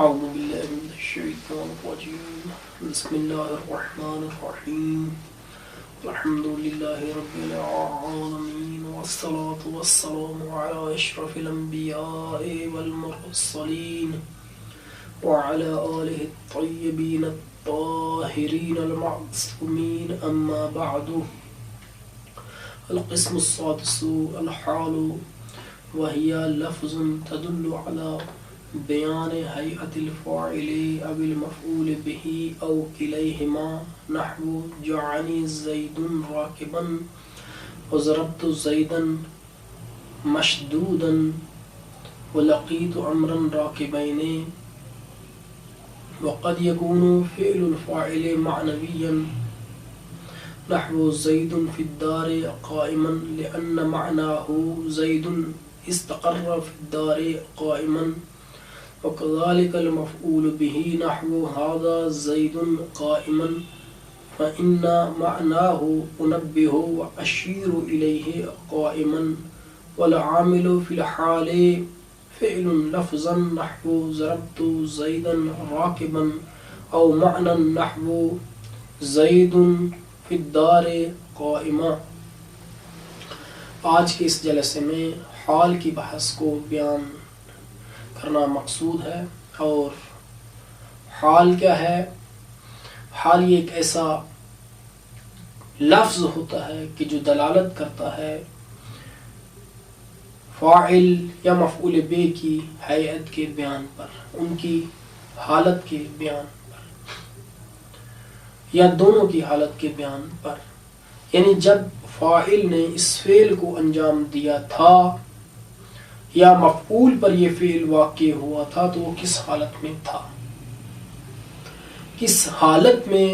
أعوذ بالله من الشيطان الرجيم بسم الله الرحمن الرحيم الحمد لله رب العالمين والصلاة والسلام على أشرف الأنبياء والمرسلين وعلى آله الطيبين الطاهرين المعصومين أما بعد. القسم السادس الحال وهي لفظ تدل على بیان ہیئت الفاعل او المفعول به او کلیہما نحو جعلنی زید راکبا وضربت زیدا مشدودا ولقیت عمرا راکبین. وقد يكون فعل الفاعل معنويا نحو زید في الدار قائما لأن معناه زید استقر في الدار قائما. وكذلك المفعول به نحو هذا زيد قائما فإن معناه أنبه وأشير إليه قائما. والعامل في الحال فعل لفظا نحو ضربت زيدا راكبا أو معنى نحو زيد في الدار قائما. آج کے اس جلسے میں حال کی بحث کو بیان کرنا مقصود ہے. اور حال کیا ہے؟ حال یہ ایک ایسا لفظ ہوتا ہے کہ جو دلالت کرتا ہے فاعل یا مفعول بے کی ہیئت کے بیان پر، ان کی حالت کے بیان پر یا دونوں کی حالت کے بیان پر. یعنی جب فاعل نے اس فعل کو انجام دیا تھا یا مفعول پر یہ فعل واقع ہوا تھا تو وہ کس حالت میں تھا، کس حالت میں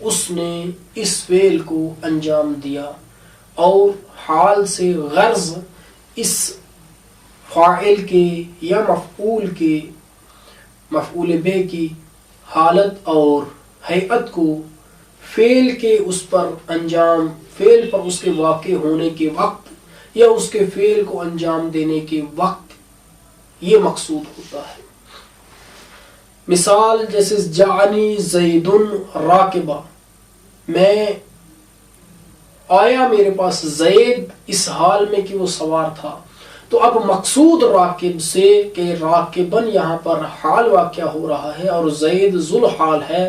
اس نے اس فعل کو انجام دیا. اور حال سے غرض اس فاعل کے یا مفعول بے کی حالت اور ہیئت کو فعل کے اس پر انجام، فعل پر اس کے واقع ہونے کے وقت یا اس کے فعل کو انجام دینے کے وقت یہ مقصود ہوتا ہے. مثال جیسے جعلنی زید راکبا، میں آیا میرے پاس زید اس حال میں کہ وہ سوار تھا. تو اب مقصود راکب سے کہ راکبن یہاں پر حال واقع ہو رہا ہے اور زید ذل حال ہے.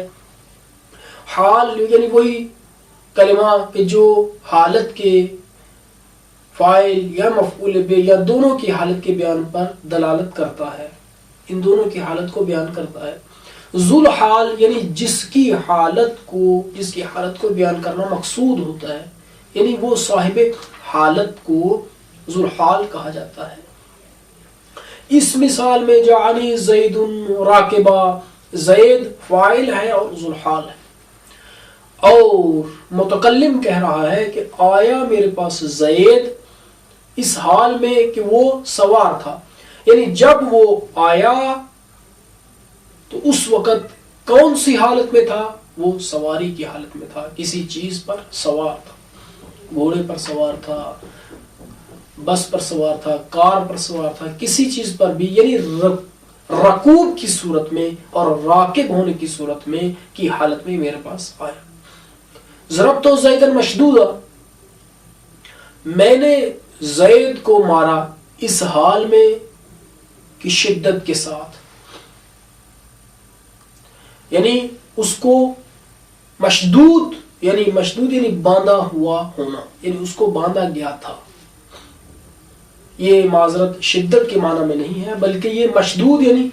حال یعنی وہی کلمہ کہ جو حالت کے فاعل یا مفعول بے یا دونوں کی حالت کے بیان پر دلالت کرتا ہے، ان دونوں کی حالت کو بیان کرتا ہے. ذل حال یعنی جس کی حالت کو بیان کرنا مقصود ہوتا ہے، یعنی وہ صاحب حالت کو ذل حال کہا جاتا ہے. اس مثال میں جعلنی زید راکبا، زید فاعل ہے اور ذل حال ہے، اور متکلم کہہ رہا ہے کہ آیا میرے پاس زید اس حال میں کہ وہ سوار تھا. یعنی جب وہ آیا تو اس وقت کون سی حالت میں تھا؟ وہ سواری کی حالت میں تھا، کسی چیز پر سوار تھا، گھوڑے پر سوار تھا، بس پر سوار تھا، کار پر سوار تھا، کسی چیز پر بھی. یعنی رکوب کی صورت میں اور راکب ہونے کی صورت میں کی حالت میں میرے پاس آیا. ضربت زیدا مشدودا، میں نے زید کو مارا اس حال میں کہ شدت کے ساتھ، یعنی اس کو مشدود یعنی باندھا ہوا ہونا، یعنی اس کو باندھا گیا تھا. یہ معذرت شدت کے معنی میں نہیں ہے بلکہ یہ مشدود یعنی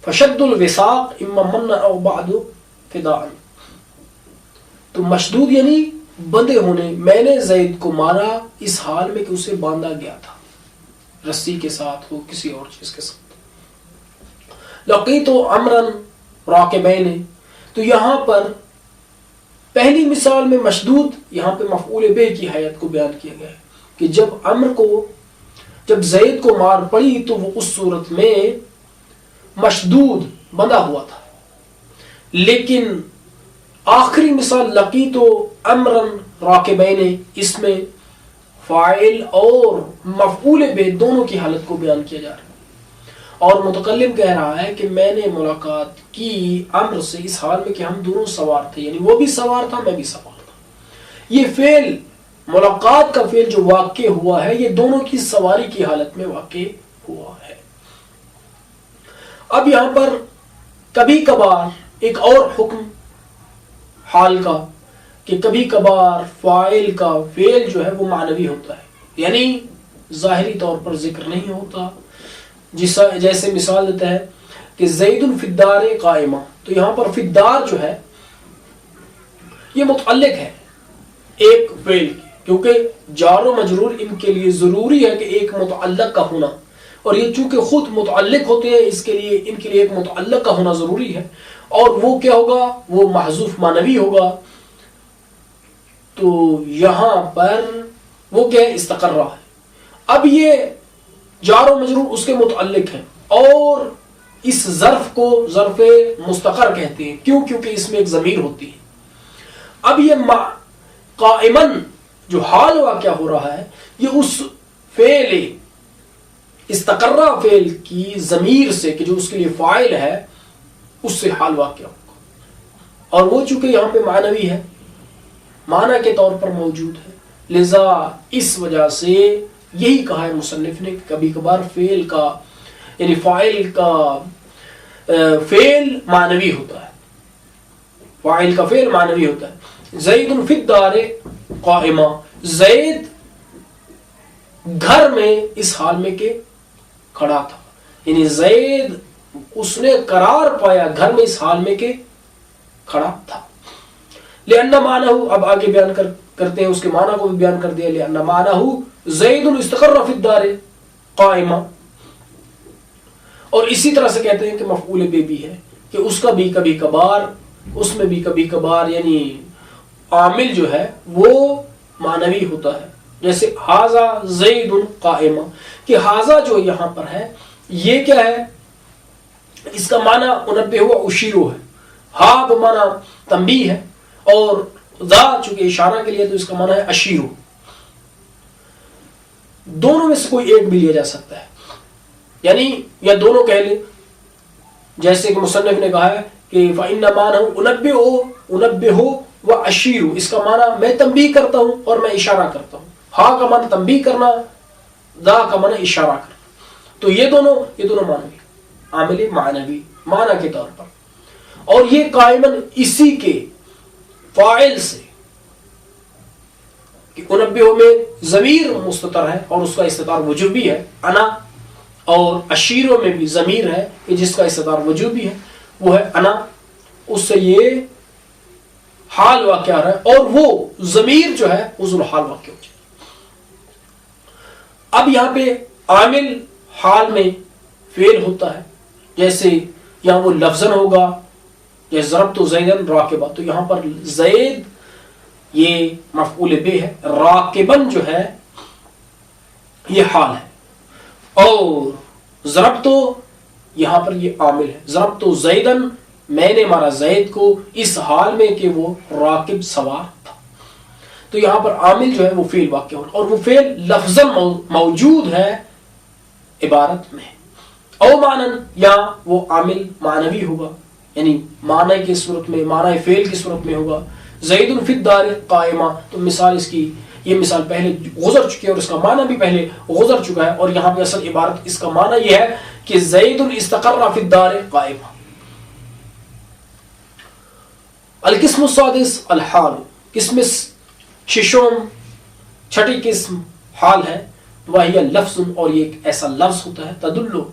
فشد الوثاق اما من او بعد فداء. تو مشدود یعنی بندھے ہونے. میں نے زید کو مارا اس حال میں کہ اسے باندھا گیا تھا، رسی کے ساتھ ہو کسی اور چیز کے ساتھ. لقیت عمرا راکبین، تو یہاں پر پہلی مثال میں مشدود، یہاں پہ مفعول بہ کی حیت کو بیان کیا گیا ہے کہ جب زید کو مار پڑی تو وہ اس صورت میں مشدود بندھا ہوا تھا. لیکن آخری مثال لقیت عمرا راکبین، اس میں فاعل اور مفعول بہ دونوں کی حالت کو بیان کیا جا رہا ہے. اور متکلم کہہ رہا ہے کہ میں نے ملاقات کی امر سے اس حال میں کہ ہم دونوں سوار تھے، یعنی وہ بھی سوار تھا میں بھی سوار تھا۔ یہ فعل ملاقات کا فعل جو واقع ہوا ہے یہ دونوں کی سواری کی حالت میں واقع ہوا ہے۔ اب یہاں پر کبھی کبھار ایک اور حکم حال کا کہ کبھی کبھار فاعل کا فعل جو ہے وہ معنوی ہوتا ہے، یعنی ظاہری طور پر ذکر نہیں ہوتا، جیسے مثال دیتا ہے کہ زید فی الدار قائمہ، تو یہاں پر فی الدار جو ہے یہ متعلق ہے ایک فعل کی، کیونکہ جار و مجرور ان کے لیے ضروری ہے کہ ایک متعلق کا ہونا، اور یہ چونکہ خود متعلق ہوتے ہیں اس کے لیے ان کے لیے ایک متعلق کا ہونا ضروری ہے، اور وہ کیا ہوگا؟ وہ محذوف معنوی ہوگا۔ تو یہاں پر وہ کیا ہے؟ استقرہ ہے۔ اب یہ جار و مجرور اس کے متعلق ہے، اور اس ظرف کو ظرف مستقر کہتے ہیں، کیوں؟ کیونکہ اس میں ایک ضمیر ہوتی ہے۔ اب یہ قائمن جو حال واقع ہو رہا ہے یہ اس فعل استقرہ فعل کی ضمیر سے کہ جو اس کے لیے فاعل ہے اس سے حال واقع ہوگا، اور وہ چونکہ یہاں پہ معنوی ہے، معنی کے طور پر موجود ہے، لذا اس وجہ سے یہی کہا ہے مصنف نے کہ کبھی کبھار فعل کا یعنی فاعل کا فعل معنوی ہوتا ہے، فاعل کا فعل معنوی ہوتا ہے۔ زید فی الدار قائمہ، زید گھر میں اس حال میں کہ کھڑا تھا، یعنی زید اس نے قرار پایا گھر میں اس حال میں کہ کھڑا تھا۔ لأن معنہ، اب آگے بیان کرتے ہیں اس کے معنی کو بھی بیان کر دیا، لأن معنہ زید استقر فی الدار قائمہ، اور اسی طرح سے کہتے ہیں کہ مفعول بہ بھی ہے کہ اس کا بھی کبھی کبھار، اس میں بھی کبھی کبھار یعنی عامل جو ہے وہ معنوی ہوتا ہے، جیسے ھذا زید قائمہ، کہ ھذا جو یہاں پر ہے یہ کیا ہے؟ اس کا معنی انبہ و اشیرو ہے، ہا بمعنی تنبیہ ہے، اور ذا چونکہ اشارہ کے لیے تو اس کا معنی ہے اشیرو۔ دونوں میں سے کوئی ایک بھی لیا جا سکتا ہے، یعنی یا دونوں کہہ لیں، جیسے کہ مصنف نے کہا ہے کہ فَإِنَّ مَانَهُ أُنَبِّهُ وَأَشِيرُ، اس کا معنی میں تنبیہ کرتا ہوں اور میں اشارہ کرتا ہوں، ہا کا معنی تنبیہ کرنا، ذا کا معنی اشارہ کرنا، تو یہ دونوں معنوی، عامل معنوی معنی کے طور پر، اور یہ قائمن اسی کے فاعل سے کہ انبہ میں ضمیر مستتر ہے اور اس کا استتار وجوبی ہے، انا، اور اشیروں میں بھی ضمیر ہے کہ جس کا استتار وجوبی ہے، وہ ہے انا، اس سے یہ حال واقع آ رہا ہے، اور وہ ضمیر جو ہے وہ ذوالحال واقع ہو جائے۔ اب یہاں پہ عامل حال میں فعل ہوتا ہے، جیسے یہاں وہ لفظاً ہوگا جیسے ضربت زیدن راکبا، تو یہاں پر زید یہ مفعول بہ ہے، راکبن جو ہے یہ حال ہے، اور ضربت یہاں پر یہ عامل ہے، ضربت زیدن میں نے مارا زید کو اس حال میں کہ وہ راکب سوار تھا، تو یہاں پر عامل جو ہے وہ فعل واقع ہو، اور وہ فعل لفظاً موجود ہے عبارت میں، او معنن، یا وہ عامل معنوی ہوگا، یعنی معنی کی صورت میں، معنی فعل کی صورت میں ہوگا۔ زید فی الدار قائمہ، تو مثال اس کی یہ مثال پہلے گزر چکی ہے اور اس کا معنی بھی پہلے گزر چکا ہے، اور یہاں پہ اصل عبارت اس کا معنی یہ ہے کہ زید استقر فی الدار قائمہ۔ القسم السادس الحال، قسم ششم چھٹی قسم حال ہے، وہی لفظ، اور یہ ایک ایسا لفظ ہوتا ہے تدلو،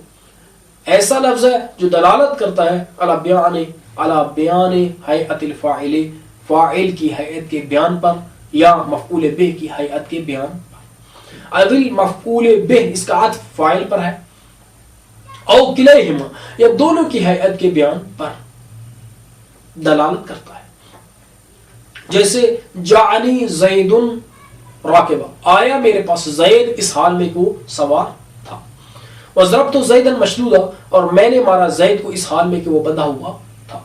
ایسا لفظ ہے جو دلالت کرتا ہے علی بیان ہیئت الفاعل، فاعل کی ہیئت کے بیان پر، یا مفعول بہ کی ہیئت کے بیان پر۔ اول مفعول بہ اس کا عطف فاعل پر ہے، او کلیہما یا دونوں کی ہیئت کے بیان پر دلالت کرتا ہے، جیسے جعلی زید راکبا، آیا میرے پاس زید اس حال میں کو سوار تھا، وضربت زیدا مشدودا، اور میں نے مارا زید کو اس حال میں کہ وہ بندھا ہوا تھا،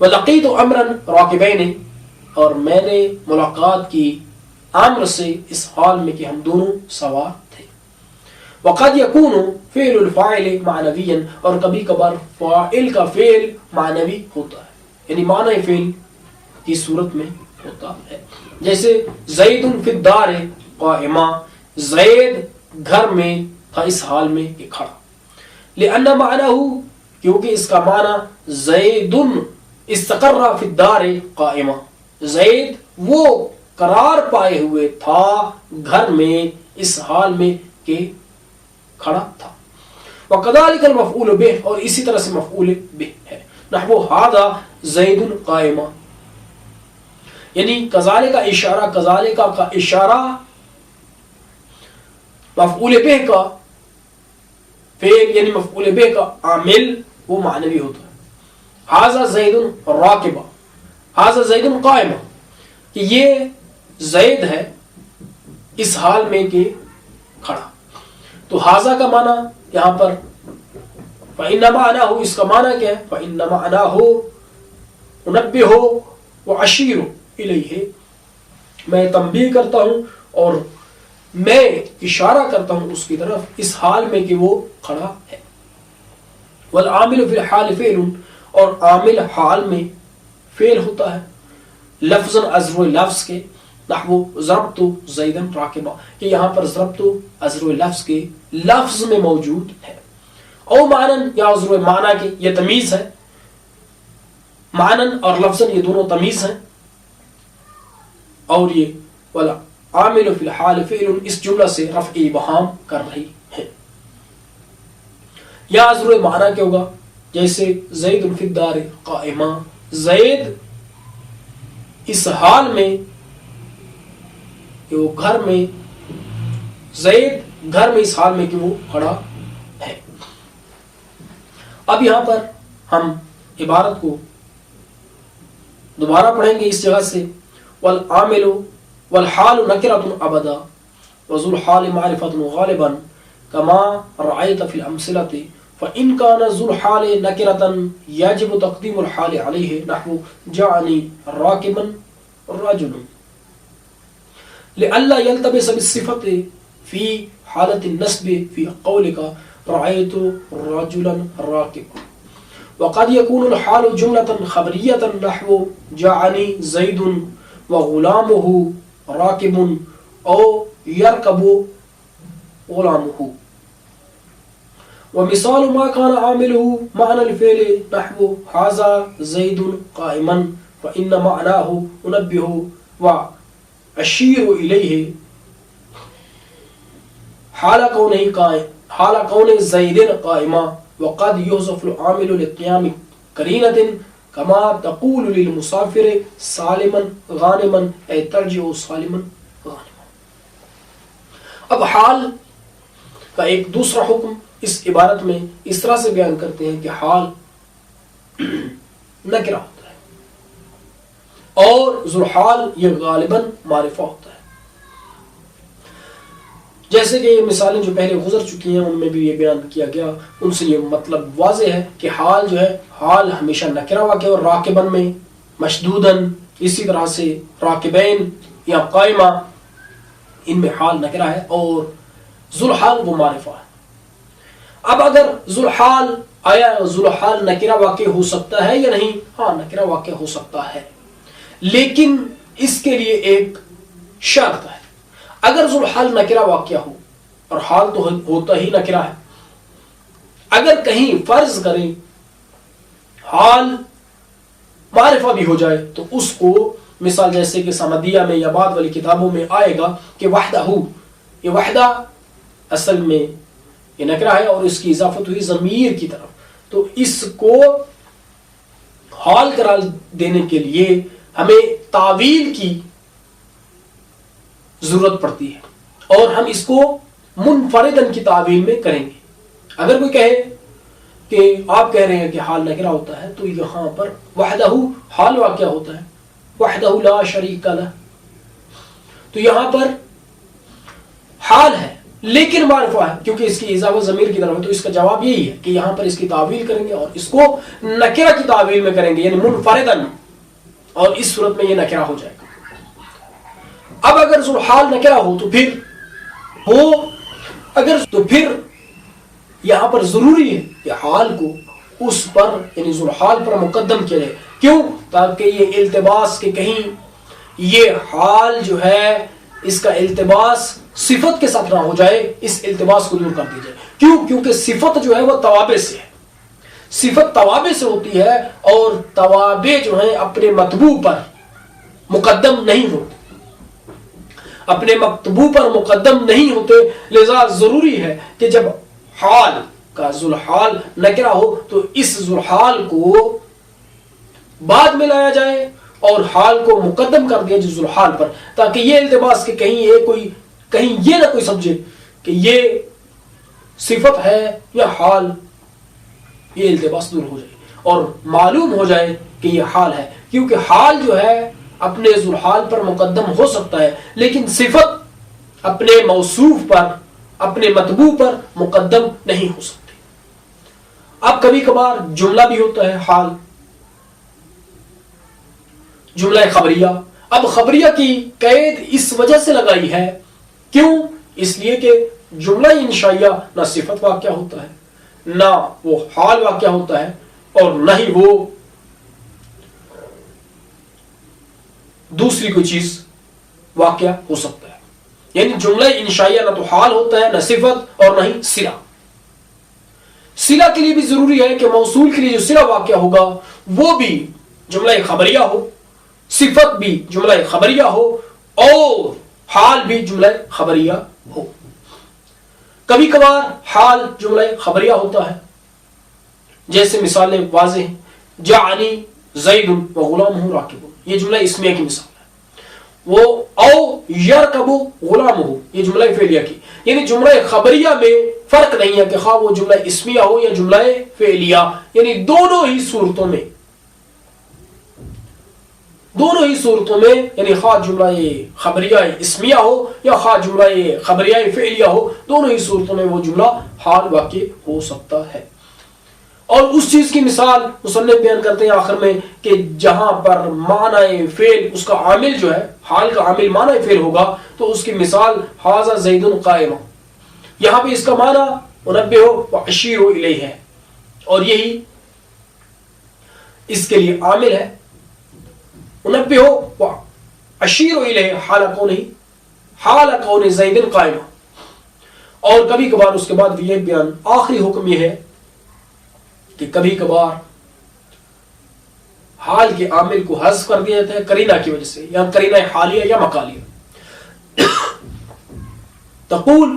ولقیت عمرا راکبین، اور میں نے ملاقات کی عمر سے اس حال میں کہ ہم دونوں سوار تھے، وقد يكون فعل الفاعل معنويا، اور کبھی کبھار فاعل کا فعل معنوی ہوتا ہے، یعنی معنی فعل کی صورت میں ہوتا ہے. جیسے زید فی الدار قائما، زید گھر میں تھا اس حال میں کہ کھڑا. لأن معناه، کیونکہ اس کا معنی زید استقر فی الدار قائما، زید وہ قرار پائے ہوئے تھا گھر میں اس حال میں کہ کھڑا تھا. وَكَذَلِكَ الْمَفْعُولُ بِهِ، اور اسی طرح سے مفعول به ہے. نحو هذا زید قائما، یعنی کذالک کا اشارہ، کذالک کا اشارہ مفعول به کا فعل یعنی مفعول به کا عامل وہ معنوی ہوتا ہے. هذا زید راکبا، هذا زید قائما، کہ یہ زید ہے اس حال میں کہ کھڑا. تو حاضہ کا معنی یہاں پر فَإِنَّ مَعْنَاهُ، اس کا معنی کیا ہے؟ فَإِنَّ مَعْنَاهُ أُنَبِّهُ وَأَشِيرُ إِلَيْهِ، میں تنبیہ کرتا ہوں اور میں اشارہ کرتا ہوں اس کی طرف اس حال میں کہ وہ کھڑا ہے. وَالْعَامِلُ فِي الْحَالِ فِعْلٌ، اور عامل حال میں فعل ہوتا ہے لفظاً ازر لفظ کے. نحو ضربت زیدن راکبا، کہ یہاں پر ضربت ازر لفظ کے لفظ میں موجود ہے. او معنن یا ازر معنی کے، یہ تمیز ہے، معنن اور لفظاً یہ دونوں تمیز ہیں. اور یہ ولا عامل فی الحال فعل اس جملہ سے رفع ابہام کر رہی ہے. یا ازر معنی کیا ہوگا؟ جیسے زید فی الدار قائما، زید اس حال میں کہ وہ گھر میں، زید گھر میں اس حال میں کہ وہ کھڑا ہے. اب یہاں پر ہم عبارت کو دوبارہ پڑھیں گے اس جگہ سے. والعامل والحال نکرة ابدا وذو الحال معرفة غالبا كما رأيت في الأمثلة، فإن كان ذو الحال نكرة يجب تقديم الحال عليه. نحو جاءني راكبا رجل، لئلا يلتبس بالصفة في حالة النسب في قولك رأيت رجلا راكبا. وقد يكون الحال جملة خبرية نحو جاءني زيد وغلامه راكب أو يركب غلامه. ومثال ما كان عامله معنى الفعل نحو هذا زيد قائما، فإن معناه أنبه وأشير إليه حال كون زيد قائما. وقد يحذف العامل لقيام قرينة كما تقول للمسافر سالما غانما أي ترجع سالما غانما. اب حال کا ایک دوسرا حکم اس عبارت میں اس طرح سے بیان کرتے ہیں کہ حال نکرہ ہوتا ہے اور ذو الحال یہ غالباً معرفہ ہوتا ہے. جیسے کہ یہ مثالیں جو پہلے گزر چکی ہیں ان میں بھی یہ بیان کیا گیا، ان سے یہ مطلب واضح ہے کہ حال جو ہے، حال ہمیشہ نکرہ واقع اور راکبن میں مشدودن، اسی طرح سے راکبین یا قائمہ ان میں حال نکرہ ہے اور ذو الحال وہ معرفہ ہے. اب اگر ذو الحال، آیا ذو الحال نکرہ واقع ہو سکتا ہے یا نہیں؟ ہاں نکرہ واقع ہو سکتا ہے، لیکن اس کے لیے ایک شرط ہے. اگر ذو الحال نکرہ واقع ہو، اور حال تو ہوتا ہی نکرہ ہے، اگر کہیں فرض کریں حال معرفہ بھی ہو جائے تو اس کو مثال جیسے کہ سمدیہ میں یا بعد والی کتابوں میں آئے گا کہ وحدہ، یہ وحدہ اصل میں یہ نکرہ ہے اور اس کی اضافت ہوئی ضمیر کی طرف، تو اس کو حال قرار دینے کے لیے ہمیں تعویل کی ضرورت پڑتی ہے اور ہم اس کو منفردن کی تعویل میں کریں گے. اگر کوئی کہے کہ آپ کہہ رہے ہیں کہ حال نکرہ ہوتا ہے تو یہاں پر وحدہ حال واقع ہوتا ہے، وحدہ لا شریک لہ، تو یہاں پر حال ہے لیکن معرفہ ہے کیونکہ اس کی اضافہ ضمیر کی طرف ہے. تو اس کا جواب یہی ہے کہ یہاں پر اس کی تعویل کریں گے اور اس کو نکرہ کی تعویل میں کریں گے، یعنی منفردن، اور اس صورت میں یہ نکرہ ہو جائے گا. اب اگر ذو الحال نکرہ ہو تو پھر وہ اگر تو پھر یہاں پر ضروری ہے کہ حال کو اس پر یعنی ذوالحال پر مقدم کیا جائے. کیوں؟ تاکہ یہ التباس کے کہیں یہ حال جو ہے اس کا التباس صفت کے ساتھ نہ ہو جائے، اس التباس کو دور کر دی جائے. کیوں؟ کیونکہ صفت جو ہے وہ توابع سے ہے، صفت توابع سے ہوتی ہے اور توابع جو ہیں اپنے مطبوع پر مقدم نہیں ہوتے، اپنے مطبوع پر مقدم نہیں ہوتے. لذا ضروری ہے کہ جب حال کا ذوالحال نکرہ ہو تو اس ذوالحال کو بعد میں لایا جائے اور حال کو مقدم کر دیا جائے ذوالحال پر، تاکہ یہ التباس کہ کہیں یہ نہ کوئی سمجھے کہ یہ صفت ہے یا حال، یہ التباس دور ہو جائے اور معلوم ہو جائے کہ یہ حال ہے. کیونکہ حال جو ہے اپنے ذوالحال پر مقدم ہو سکتا ہے، لیکن صفت اپنے موصوف پر اپنے مطبوع پر مقدم نہیں ہو سکتی. اب کبھی کبھار جملہ بھی ہوتا ہے حال، جملہ خبریہ. اب خبریہ کی قید اس وجہ سے لگائی ہے، کیوں؟ اس لیے کہ جملہ انشائیہ نہ صفت واقعہ ہوتا ہے، نہ وہ حال واقعہ ہوتا ہے، اور نہ ہی وہ دوسری کوئی چیز واقعہ ہو سکتا ہے. یعنی جملہ انشائیہ نہ تو حال ہوتا ہے، نہ صفت، اور نہ ہی صلہ. صلہ کے لیے بھی ضروری ہے کہ موصول کے لیے جو صلہ واقعہ ہوگا وہ بھی جملہ خبریہ ہو، صفت بھی جملہ خبریہ ہو، اور حال بھی جملہ خبریہ ہو. کبھی کبھار حال جملہ خبریہ ہوتا ہے، جیسے مثالیں واضح ہیں. جاءنی زید وغلامہ راکب، یہ جملہ اسمیہ کی مثال ہے. وہ او یرکب غلامہ، یہ جملہ فعلیہ کی. یعنی جملہ خبریہ میں فرق نہیں ہے کہ خواہ وہ جملہ اسمیہ ہو یا جملہ فعلیہ، یعنی دونوں ہی صورتوں میں یعنی خواہ جملہ خبریہ اسمیہ ہو یا خواہ جملہ خبریہ فعلیہ ہو، دونوں ہی صورتوں میں وہ جملہ حال واقع ہو سکتا ہے. اور اس چیز کی مثال مصنف بیان کرتے ہیں آخر میں کہ جہاں پر معنی فعل اس کا عامل جو ہے، حال کا عامل معنی فعل ہوگا تو اس کی مثال ھذا زید قائم، یہاں پہ اس کا معنی انبہ واشیر الیہ ہے، اور یہی اس کے لیے عامل ہے. انبہ واشیر الیہ حال کون زید قائم. اور کبھی کبھار اس کے بعد یہ بیان آخری حکم یہ ہے کہ کبھی کبھار حال کے عامل کو حذف کر دیا جاتا ہے قرینہ کی وجہ سے، یا قرینہ حالیہ یا مقالیہ. تقول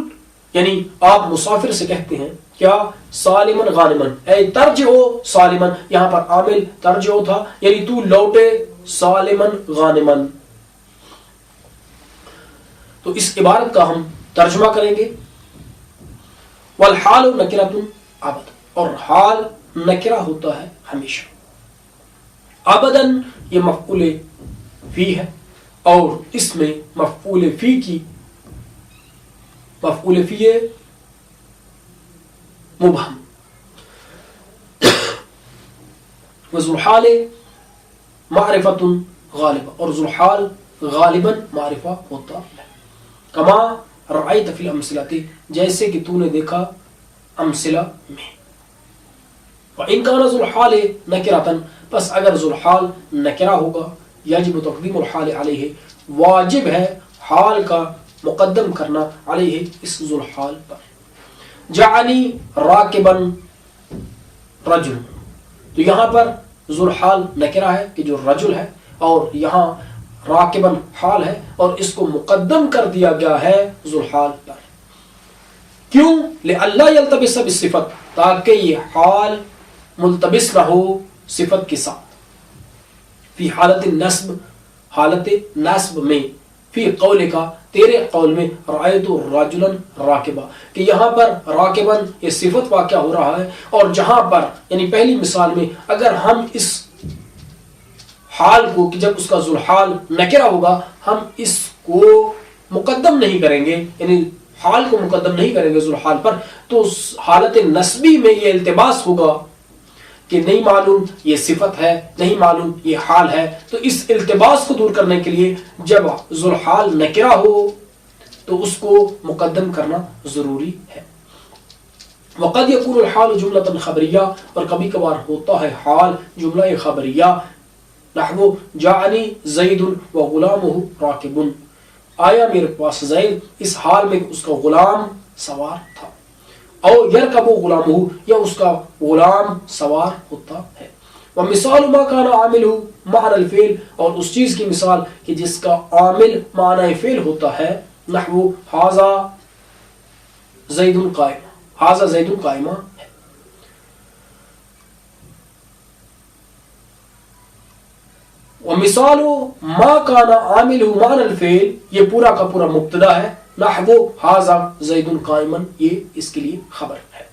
یعنی آپ مسافر سے کہتے ہیں کیا سالمن غانمن، اے ترجعو سالمن، یہاں پر عامل ترجعو تھا، یعنی تو لوٹے سالمن غانمن. تو اس عبارت کا ہم ترجمہ کریں گے. والحال نکرۃ ابدا، اور حال نکرہ ہوتا ہے ہمیشہ. ابداً یہ مفعول فی ہے، اور اس میں مفعول فی مبہم. وذوالحال معرفۃ غالبہ، اور ذوالحال غالباً معرفہ ہوتا ہے. کما رأیت فی الامثلۃ، جیسے کہ تو نے دیکھا امثلہ میں. وَإِن كَانَ ذُوالْحَالِ نَكِرَةً، پس اگر ذوالحال نکرہ ہوگا، یجب تقدیم الحال علیہ، واجب ہے حال کا مقدم کرنا علیہ اس ذوالحال پر. جعلی راکباً رجل، تو یہاں پر ذوالحال نکرہ ہے کہ جو رجل ہے، اور یہاں راکباً حال ہے اور اس کو مقدم کر دیا گیا ہے ذوالحال پر. کیوں؟ لئلا یلتبس بالصفت، تاکہ یہ حال ملتبس نہ ہو صفت کے ساتھ. فی حالت النصب، حالت نصب میں. فی قول کا، تیرے قول میں، رأیت رجلا راکبا، کہ یہاں پر راکباً یہ صفت واقع ہو رہا ہے، اور جہاں پر یعنی پہلی مثال میں اگر ہم اس حال کو کہ جب اس کا ذوالحال نکرہ ہوگا ہم اس کو مقدم نہیں کریں گے، یعنی حال کو مقدم نہیں کریں گے ذوالحال پر، تو حالت نسبی میں یہ التباس ہوگا کہ نہیں معلوم یہ صفت ہے، نہیں معلوم یہ حال ہے. تو اس التباس کو دور کرنے کے لیے جب ذوالحال نکرہ ہو تو اس کو مقدم کرنا ضروری ہے. وقد يكون الحال جملة خبریہ، اور کبھی کبھار ہوتا ہے حال جملہ خبریہ، نحو جاءنی زید وغلامہ راکب، آیا میرے پاس زید اس حال میں اس کا غلام سوار تھا. او یرکب غلامہ، یا اس کا غلام سوار ہوتا ہے. ومثال ما کان عاملہ معنی الفعل، اور اس چیز کی مثال کہ جس کا عامل معنی فعل ہوتا ہے، نحو ھذا زید قائم، ھذا زید قائمہ ہے. ومثال ما کان عاملہ معنی الفعل، یہ پورا کا پورا مبتدا ہے، نحو ھذا زید قائما، یہ اس کے لیے خبر ہے.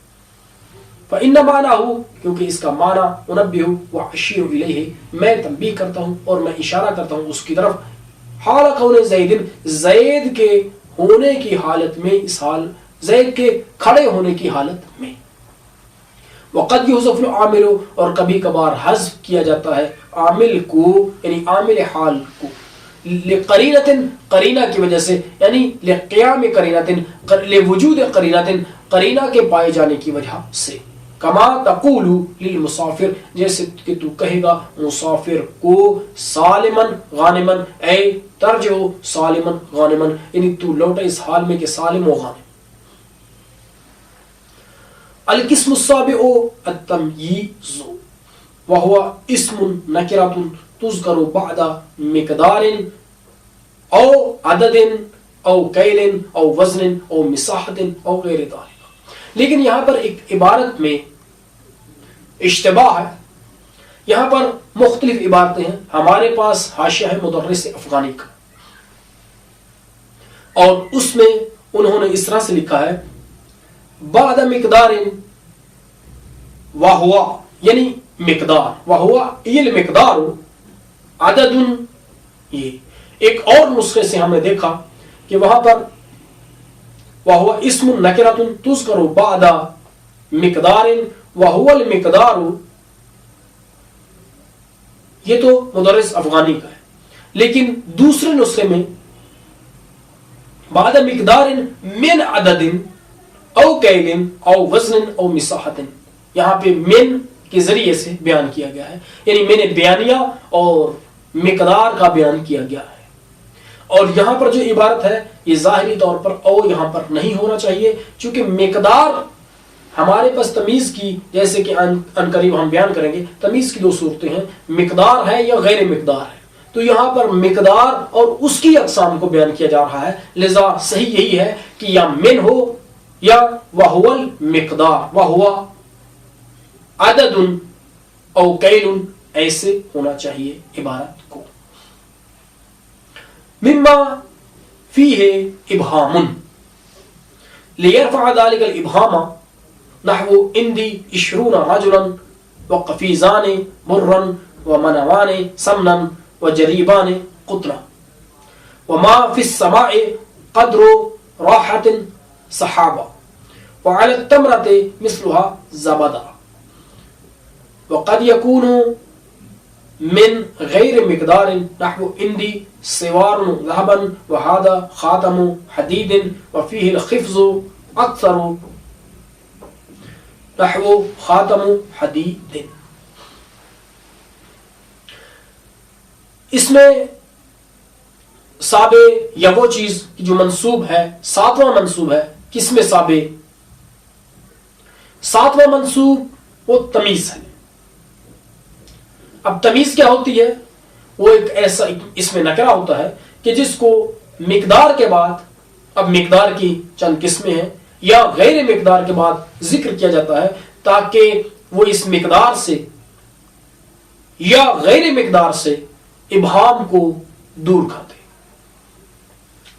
فإن معناه، کیونکہ اس کا معنی انبہ واشیر الیہ، میں تنبیہ کرتا ہوں اور میں اشارہ کرتا ہوں اس کی طرف، حال کون زید، زید کے ہونے کی حالت میں، اس حال زید کے کھڑے ہونے کی حالت میں. وقد یحذف العامل، اور کبھی کبھار حذف کیا جاتا ہے عامل کو، یعنی عامل حال کو، لقرینۃ، قرینہ کی وجہ سے، یعنی لقیام قرینۃ، لوجود قرینۃ، قرینہ کے پائے جانے کی وجہ سے. کما تقول للمسافر، جیسے کہ تو کہے گا مسافر کو، سالمن غانمن، اے ترجع سالمن غانمن، یعنی تو لوٹے اس حال میں کہ سالم و غانم. القسم السابع التمييز، وهو اسم نکرۃ تذکر بعد مقدار او عدد او کیل او وزن او مساحت او غیر ذلك. لیکن یہاں پر ایک عبارت میں اشتباہ ہے. یہاں پر مختلف عبارتیں ہیں. ہمارے پاس حاشیہ ہے مدرس افغانی کا، اور اس میں انہوں نے اس طرح سے لکھا ہے بعد مقدار وہوا، یعنی مقدار، وہوا یہ مقدار عدد. یہ ایک اور نسخے سے ہم نے دیکھا کہ وہاں پر وہوا اسم نکرۃ تذکر بعد مقدار وہو المقدار، یہ تو مدرس افغانی کا ہے. لیکن دوسرے نسخے میں بعد مقدار من عدد او کیل او وزن او مساحت، یہاں پہ من کے ذریعے سے بیان کیا گیا ہے، یعنی میں نے بیانیہ اور مقدار کا بیان کیا گیا ہے. اور یہاں پر جو عبارت ہے یہ ظاہری طور پر او یہاں پر نہیں ہونا چاہیے، چونکہ مقدار ہمارے پاس تمیز کی، جیسے کہ ان قریب ہم بیان کریں گے، تمیز کی دو صورتیں ہیں، مقدار ہے یا غیر مقدار ہے. تو یہاں پر مقدار اور اس کی اقسام کو بیان کیا جا رہا ہے، لذا صحیح یہی ہے کہ یا من ہو یا وہو المقدار، وہو عدد او کیل، ایسے ہونا چاہیے عبارت کو. مما فیہ ابہام لیرفع ذلك الابہام، نحو اندی 20 رجلا وقفیزان برا ومنوان سمنا وجریبان قطرا وما في السماء قدر راحة سحابا وعلى التمرة مثلها زبدا. وقد يكون من غير مقدار، نحو عندي سوار ذهبا وهذا خاتم حديد وفيه الخفز أكثر، نحو خاتم حديد. اس میں سابع یا وہ چیز جو منصوب ہے، ساتواں منصوب ہے، کس میں سابع؟ ساتواں منصوب وہ تمیز ہے. اب تمیز کیا ہوتی ہے؟ وہ ایک ایسا اس میں نکرہ ہوتا ہے کہ جس کو مقدار کے بعد، اب مقدار کی چند قسمیں ہیں، یا غیر مقدار کے بعد ذکر کیا جاتا ہے تاکہ وہ اس مقدار سے یا غیر مقدار سے ابہام کو دور کر دے.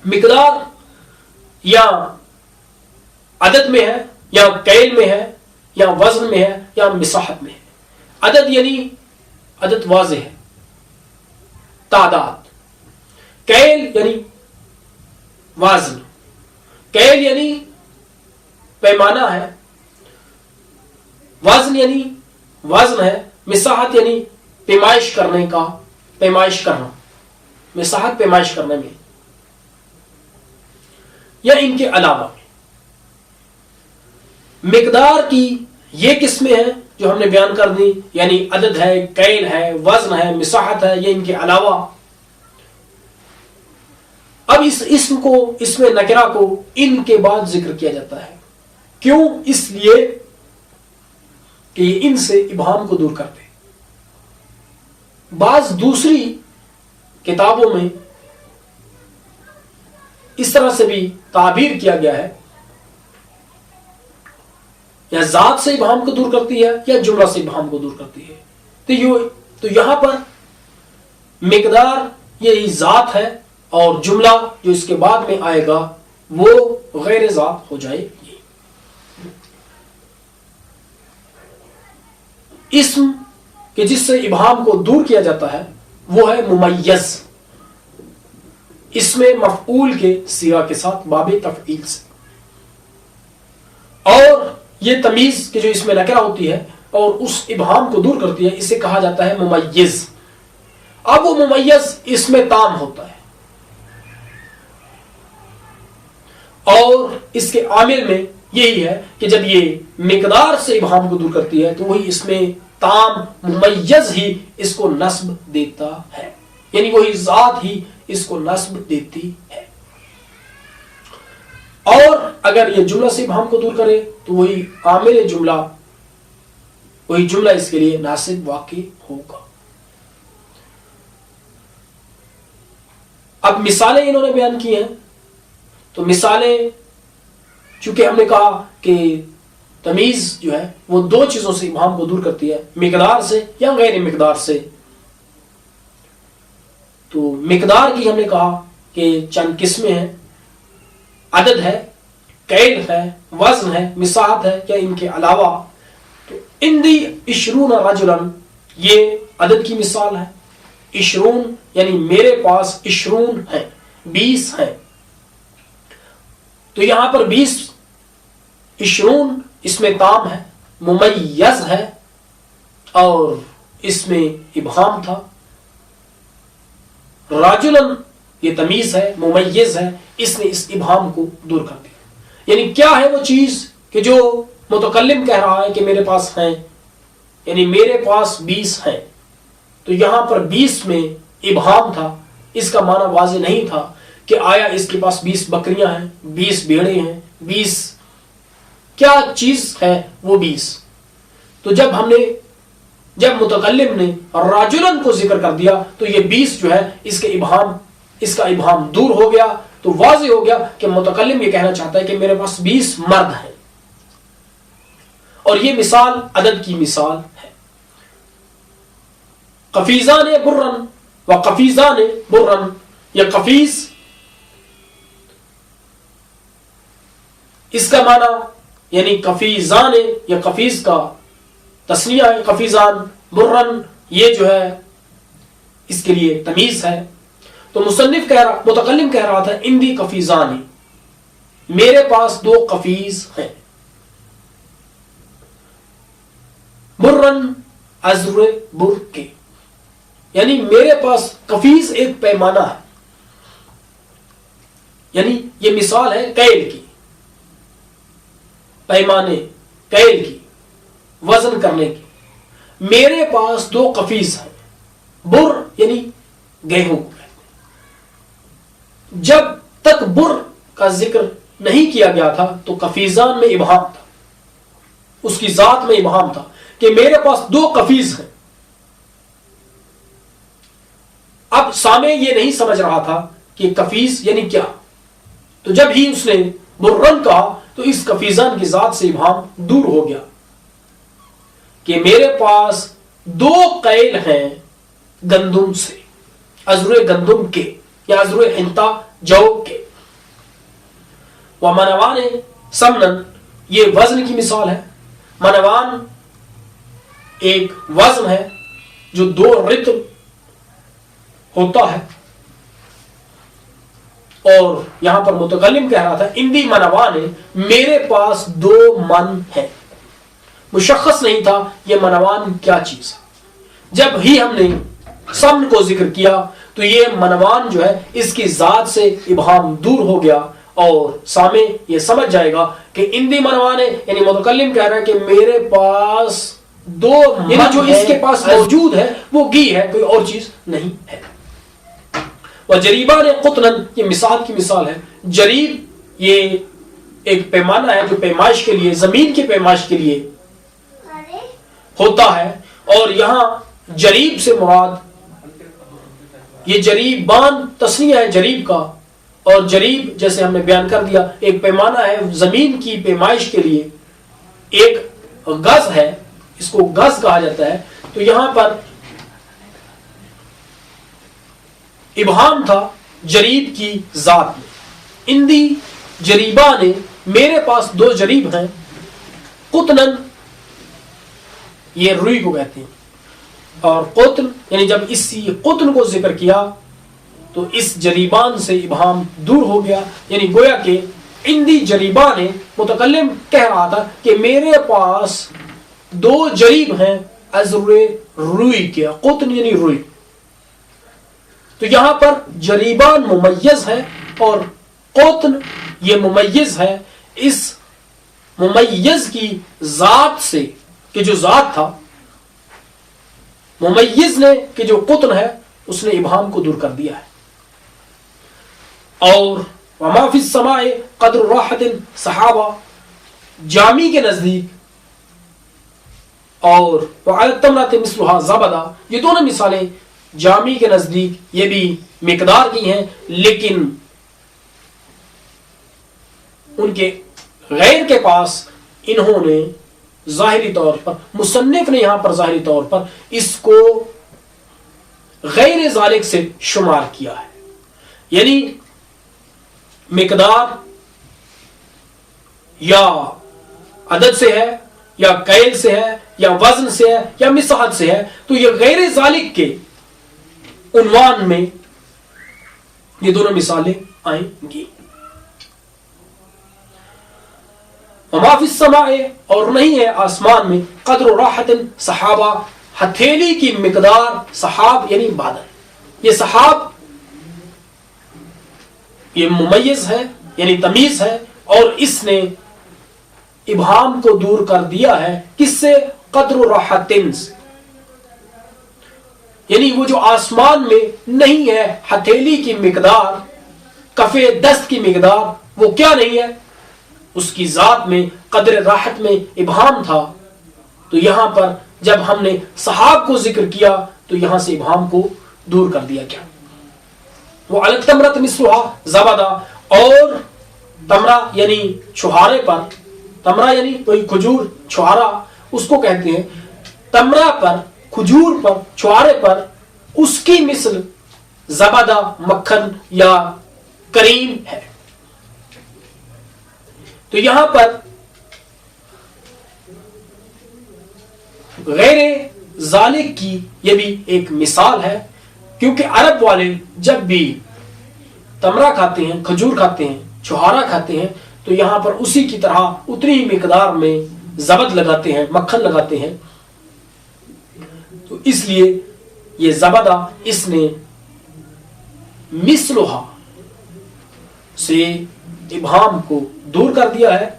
مقدار یا عدد میں ہے، یا کیل میں ہے، یا وزن میں ہے، یا مساحت میں ہے. عدد یعنی عدد واضح ہے، تعداد. کیل یعنی وزن، کیل یعنی پیمانہ ہے، وزن یعنی وزن ہے، مساحت یعنی پیمائش کرنے کا، پیمائش کرنا، مساحت پیمائش کرنے میں. یا ان کے علاوہ میں. مقدار کی یہ قسمیں ہیں جو ہم نے بیان کر دی، یعنی عدد ہے، کیل ہے، وزن ہے، مساحت ہے، یا ان کے علاوہ. اب اس اسم کو، اسم نکرہ کو ان کے بعد ذکر کیا جاتا ہے. کیوں؟ اس لیے کہ یہ ان سے ابہام کو دور کرتے. بعض دوسری کتابوں میں اس طرح سے بھی تعبیر کیا گیا ہے، یا ذات سے ابہام کو دور کرتی ہے یا جملہ سے ابہام کو دور کرتی ہے. تو یہاں پر مقدار یہی ذات ہے، اور جملہ جو اس کے بعد میں آئے گا وہ غیر ذات ہو جائے گی. اسم کہ جس سے ابہام کو دور کیا جاتا ہے وہ ہے ممیز، اس میں مفعول کے صیغہ کے ساتھ باب تفعیل سے. اور یہ تمیز کہ جو اس میں نکرہ ہوتی ہے اور اس ابہام کو دور کرتی ہے، اسے کہا جاتا ہے ممیز. اب وہ ممیز اس میں تام ہوتا ہے، اور اس کے عامل میں یہی ہے کہ جب یہ مقدار سے ابہام کو دور کرتی ہے تو وہی اس میں تام ممیز ہی اس کو نصب دیتا ہے، یعنی وہی ذات ہی اس کو نصب دیتی ہے. اور اگر یہ جملہ سے ابہام کو دور کرے تو وہی عامل جملہ، وہی جملہ اس کے لیے ناصب واقع ہوگا. اب مثالیں انہوں نے بیان کی ہیں، تو مثالیں چونکہ ہم نے کہا کہ تمیز جو ہے وہ دو چیزوں سے ابہام کو دور کرتی ہے، مقدار سے یا غیر مقدار سے. تو مقدار کی ہم نے کہا کہ چند قسمیں ہیں، عدد ہے، کیل ہے، وزن ہے، مساحت ہے یا ان کے علاوہ. تو اندی 20 رجلا یہ عدد کی مثال ہے. 20 یعنی میرے پاس 20 ہے، 20 ہے. تو یہاں پر 20 اس میں تام ہے، ممیز ہے، اور اس میں ابہام تھا. راجلن یہ تمیز ہے، ممیز ہے، اس نے اس ابہام کو دور کر دیا. یعنی کیا ہے وہ چیز کہ جو متکلم کہہ رہا ہے کہ میرے پاس ہیں، یعنی میرے پاس 20 ہیں. تو یہاں پر 20 میں ابہام تھا. اس کا معنی واضح نہیں تھا کہ آیا اس کے پاس 20 بکریاں ہیں، 20 بھیڑیں ہیں، 20 کیا چیز ہے وہ 20. تو جب متکلم نے راجلن کو ذکر کر دیا تو یہ 20 جو ہے اس کا ابہام دور ہو گیا. تو واضح ہو گیا کہ متکلم یہ کہنا چاہتا ہے کہ میرے پاس 20 مرد ہیں. اور یہ مثال عدد کی مثال ہے. قفیزان برن و قفیزان برن، یا قفیز اس کا معنی یعنی قفیزان یا قفیز کا تسنیہ ہے، قفیزان. برن یہ جو ہے اس کے لیے تمیز ہے. تو متکلم کہہ رہا تھا اندی قفیزان، میرے پاس 2 قفیز ہیں. برن ازر بر کے، یعنی میرے پاس قفیز ایک پیمانہ ہے. یعنی یہ مثال ہے کیل کی، پیمانے، کیل کی، وزن کرنے کی. میرے پاس 2 قفیز ہیں. بر یعنی گیہوں کو. جب تک بر کا ذکر نہیں کیا گیا تھا تو قفیزان میں ابہام تھا، اس کی ذات میں ابہام تھا کہ میرے پاس 2 قفیز ہیں. اب سامع یہ نہیں سمجھ رہا تھا کہ قفیز یعنی کیا. تو جب ہی اس نے برن کہا تو اس قفیزان کی ذات سے ابہام دور ہو گیا کہ میرے پاس 2 قیل ہیں گندم سے، ازر گندم کے یا ازر حنطہ جو کے. ومنوان سمنن یہ وزن کی مثال ہے. منوان ایک وزن ہے جو 2 رطل ہوتا ہے. اور یہاں پر متکلم کہہ رہا تھا اندی منوان میرے پاس 2 من ہے. مشخص نہیں تھا یہ منوان کیا چیز ہے. جب ہی ہم نے سمن کو ذکر کیا تو یہ منوان جو ہے اس کی ذات سے ابہام دور ہو گیا اور سامع یہ سمجھ جائے گا کہ اندی منوانے یعنی متکلم کہہ رہا ہے کہ میرے پاس دو یعنی جو اس کے پاس موجود ہے وہ گھی ہے، کوئی اور چیز نہیں ہے۔ وجریبان قطنن یہ مثال کی مثال ہے۔ جریب یہ ایک پیمانہ ہے جو پیمائش کے لیے، زمین کی پیمائش کے لیے ہوتا ہے، اور یہاں جریب سے مراد یہ جریبان تسنیہ ہے جریب کا، اور جریب جیسے ہم نے بیان کر دیا ایک پیمانہ ہے زمین کی پیمائش کے لیے، ایک گز ہے، اس کو گز کہا جاتا ہے۔ تو یہاں پر ابہام تھا جریب کی ذات میں۔ اندی جریبا نے میرے پاس دو جریب ہیں، قطنن یہ روئی کو کہتے ہیں، اور قطن یعنی جب اسی قطن کو ذکر کیا تو اس جریبان سے ابہام دور ہو گیا، یعنی گویا کہ اندی جریبا نے متکلم کہہ رہا تھا کہ میرے پاس دو جریب ہیں ازر روئی کے، قطن یعنی روئی۔ تو یہاں پر جریبان ممیز ہے اور قطن یہ ممیز ہے۔ اس ممیز کی ذات سے کہ جو ذات تھا ممیز نے کہ جو قطن ہے اس نے ابہام کو دور کر دیا ہے۔ اور وما فی السماء قدر راحت صحابہ جامی کے نزدیک اور وعلی التمرۃ مثلها زبدہ یہ دونوں مثالیں جامی کے نزدیک یہ بھی مقدار کی ہیں، لیکن ان کے غیر کے پاس انہوں نے ظاہری طور پر، مصنف نے یہاں پر ظاہری طور پر اس کو غیر ذالک سے شمار کیا ہے، یعنی مقدار یا عدد سے ہے یا کیل سے ہے یا وزن سے ہے یا مساحت سے ہے، تو یہ غیر ذالک کے عنوان میں یہ دونوں مثالیں آئیں گی۔ وما فی السماء اور نہیں ہے آسمان میں قدر راحت صحابہ ہتھیلی کی مقدار سحاب یعنی بادل۔ یہ سحاب یہ ممیز ہے یعنی تمیز ہے، اور اس نے ابہام کو دور کر دیا ہے کس سے؟ قدر راحت سے، یعنی وہ جو آسمان میں نہیں ہے ہتھیلی کی مقدار، کف دست کی مقدار، وہ کیا نہیں ہے؟ اس کی ذات میں قدر راحت میں ابہام تھا۔ تو یہاں پر جب ہم نے صحاب کو ذکر کیا تو یہاں سے ابہام کو دور کر دیا گیا۔ وہ علی التمرۃ مثلها زبدہ، اور تمرہ یعنی چھہارے پر، تمرہ یعنی کوئی کھجور، چھہارا اس کو کہتے ہیں، تمرہ پر کھجور پر چھہارے پر اس کی مثل زبدہ مکھن یا کریم ہے۔ تو یہاں پر غیر ذالک کی یہ بھی ایک مثال ہے، کیونکہ عرب والے جب بھی تمرہ کھاتے ہیں، کھجور کھاتے ہیں، چھہارا کھاتے ہیں، تو یہاں پر اسی کی طرح اتنی ہی مقدار میں زبد لگاتے ہیں، مکھن لگاتے ہیں۔ تو اس لیے یہ زبدہ اس نے مثلها سے ابہام کو دور کر دیا ہے۔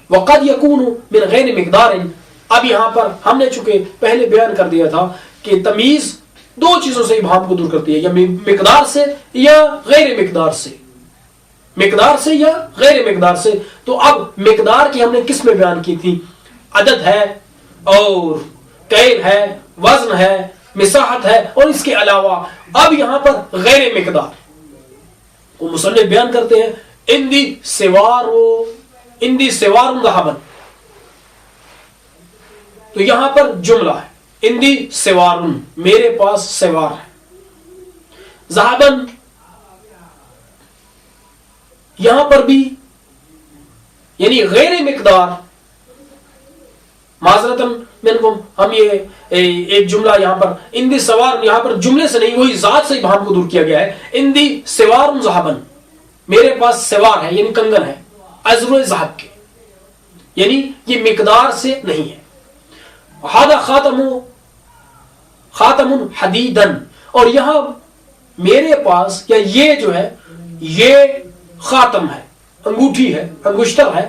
وقد یکون من غیر مقدار، اب یہاں پر ہم نے چونکہ پہلے بیان کر دیا تھا کہ تمیز دو چیزوں سے ابہام کو دور کرتی ہے، یا مقدار سے یا غیر مقدار سے، مقدار سے یا غیر مقدار سے۔ تو اب مقدار کی ہم نے کس میں بیان کی تھی؟ عدد ہے اور کیل ہے، وزن ہے، مساحت ہے، اور اس کے علاوہ اب یہاں پر غیر مقدار وہ مصنف بیان کرتے ہیں اندی سوار ذهبا، تو یہاں پر جملہ ہے اندی سوار، میرے پاس سوار ہے، ذهبا یہاں پر بھی یعنی غیر مقدار، معذرتاً منکم ہم یہ ایک جملہ یہاں پر اندی سوار، یہاں پر جملے سے نہیں وہی ذات سے ابہام کو دور کیا گیا ہے۔ اندی سوار ذهبا، میرے پاس سوار ہے یعنی کنگن ہے، ازر ذهب کے، یعنی یہ مقدار سے نہیں ہے۔ هذا خاتم حدیدن، اور یہاں میرے پاس یا یہ جو ہے یہ خاتم ہے، انگوٹھی ہے، انگشتر ہے،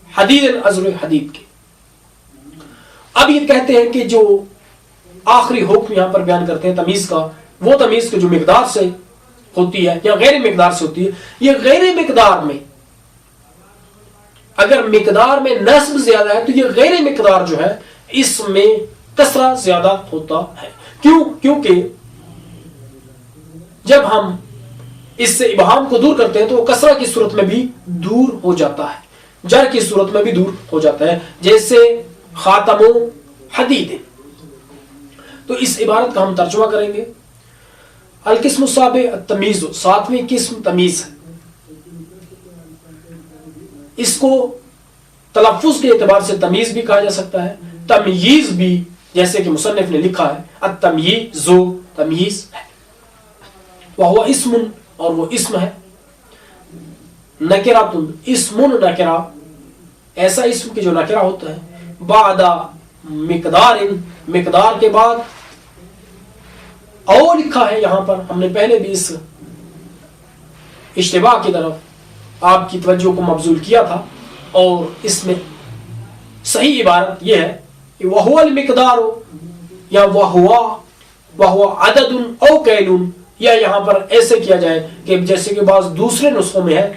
حدید عذر حدید کے۔ اب یہ کہتے ہیں کہ جو آخری حکم یہاں پر بیان کرتے ہیں تمیز کا، وہ تمیز جو مقدار سے ہوتی ہے یا غیر مقدار سے ہوتی ہے، یہ غیر مقدار میں اگر مقدار میں نسب زیادہ ہے تو یہ غیر مقدار جو ہے اس میں کسرہ زیادہ ہوتا ہے۔ کیونکہ جب ہم اس سے ابہام کو دور کرتے ہیں تو وہ کسرہ کی صورت میں بھی دور ہو جاتا ہے، جر کی صورت میں بھی دور ہو جاتا ہے، جیسے خاتم و حدید۔ تو اس عبارت کا ہم ترجمہ کریں گے۔ القسم السابع التمیز، ساتویں قسم تمیز ہے۔ اس کو تلفظ کے اعتبار سے تمیز بھی کہا جا سکتا ہے، تمییز بھی، جیسے کہ مصنف نے لکھا ہے التمییز، تمیز ہے۔ وہو اسم، اور وہ اسم ہے، نکرۃ، اسم نکرہ، ایسا اسم کہ جو نکرہ ہوتا ہے، بعد مقدار، مقدار کے بعد، او لکھا ہے یہاں پر، ہم نے پہلے بھی اس اشتباہ کی طرف آپ کی توجہ کو مبذول کیا تھا، اور اس میں صحیح عبارت یہ ہے کہ وہو المقدار، یا وہو عدد او کیل، یا یہاں پر ایسے کیا جائے کہ جیسے کہ بعض دوسرے نسخوں میں ہے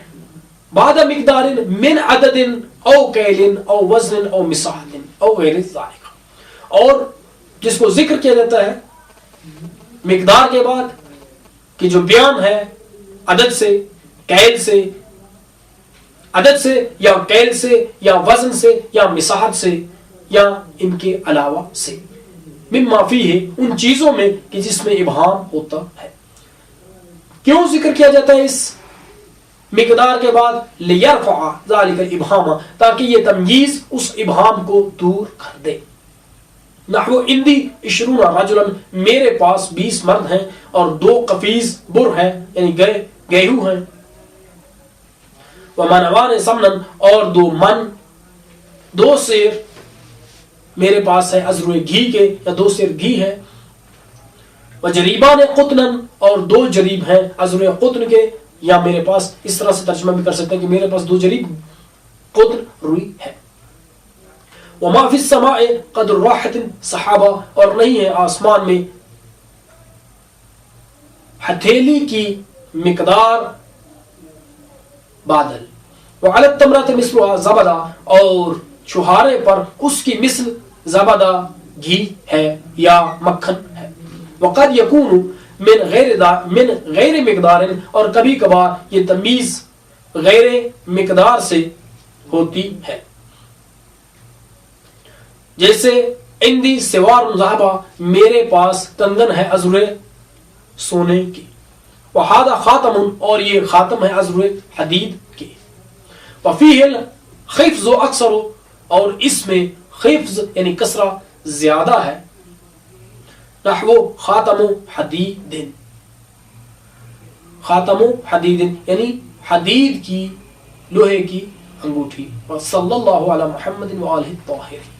بعد مقدار من عدد او کیل او وزن او مساحت او غیر ذالک، اور جس کو ذکر کیا جاتا ہے مقدار کے بعد کہ جو بیان ہے عدد سے، کیل سے، عدد سے یا کیل سے یا وزن سے یا مساحت سے یا ان کے علاوہ سے، مما فیہ، ان چیزوں میں کہ جس میں ابہام ہوتا ہے۔ کیوں ذکر کیا جاتا ہے اس مقدار کے بعد؟ لیرفع ذالک الابہام، تاکہ یہ تمییز اس ابہام کو دور کر دے۔ نحو عندی 20 رجلا، میرے پاس 20 مرد ہیں اور 2 قفیز بر ہیں، یعنی گیہوں ہیں، ومنوان سمنن، اور 2 من، 2 سیر میرے پاس ہے عذر گھی کے، یا 2 سیر گھی ہے، وجریبان قطنن، اور 2 جریب ہیں عذر قطن کے، یا میرے پاس اس طرح سے ترجمہ بھی کر سکتے ہیں کہ میرے پاس 2 جریب قطن روئی ہے۔ وما فی السماء قدر راحت صحابہ، اور نہیں ہے آسمان میں ہتھیلی کی مقدار بادل، وعلی التمرۃ مثلها زبدہ، اور چھہارے پر اس کی مثل زبدہ گھی ہے یا مکھن ہے۔ وقد یکون من غیر مقدار، اور کبھی کبھار یہ تمیز غیر مقدار سے ہوتی ہے، جیسے عندی سوار ذہبہ، میرے پاس کنگن ہے عذر سونے کی، وہذا خاتم، اور یہ خاتم ہے عذر حدید کے، وفیہ الخفض اکثر، اور اس میں خفض یعنی کسرہ زیادہ ہے، نحو خاتم حدید، خاتم حدید یعنی حدید کی، لوہے کی انگوٹھی۔ وصلی اللہ علی محمد وآلہ الطاہرین۔